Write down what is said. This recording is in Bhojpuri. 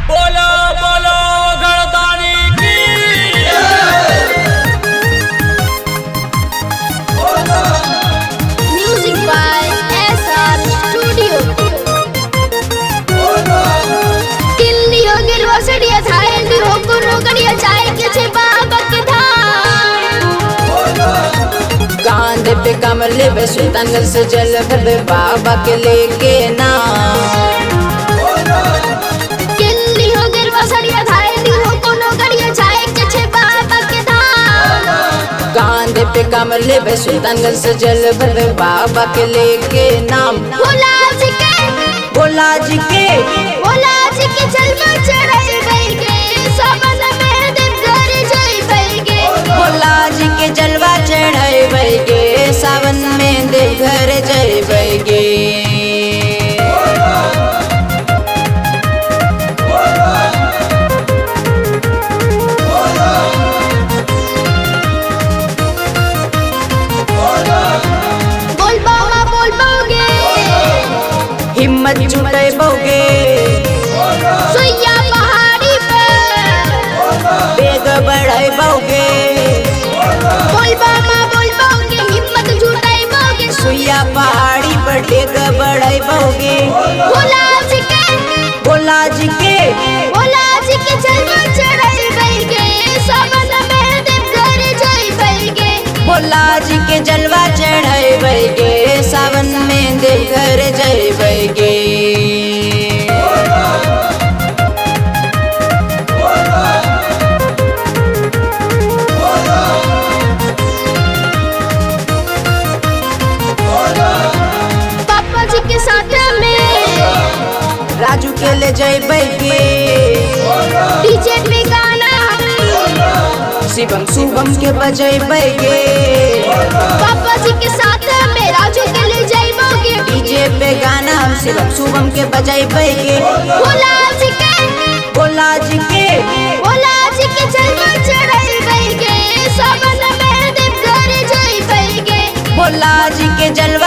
बोलो बोलो गणतानी की। Music by SR studio. Delhi हो गिरवा सड़िया थाए दी हो कुरो कड़िया चाय के छे बाबा के धाम। कांधे पे कमले पे सुल्तानगंज से जल भर बाबा के लेके नाम। दिल्ली हो गिरवा सड़िया थाए दी हो कुरो कड़िया चाय के छे बाबा के धाम। कांधे पे कमले पे सुल्तानगंज से जल भर बाबा के लेके नाम। भोला जी के जलवा चढ़ाई गई के सबन में दिन घर जाई गई के। भोला जी के जलवा चढ़ाई गे सावन में देवघर जय गे। बोल पाओगे हिम्मत जुटे बोगे सुइया पहाड़ी पे बेग बढ़ाई बोगे। बोल पाओगे हिम्मत जुटाई पाओगे सुइया पहाड़ी पर डेग बढ़ाई बोगे। भोला जी के जलवा चढ़ाई गई के सबन में दिन घर जाई गई के। भोला जी के जलवा चढ़ाई गे सावन में देवघर जय गे। पापा जी के साथ में राजू के ले जय गे। डीजे पे गाना शिवम शुभम के बजय गे। पापा जी के साथ में राजू के ले जाइबोगे। डीजे पे गाना हम शिवम शुभम के बजय गे। भोला जी के जलवा चढ़ाई गई के सबन में दिन घर जाई गई के। भोला जी के जलवा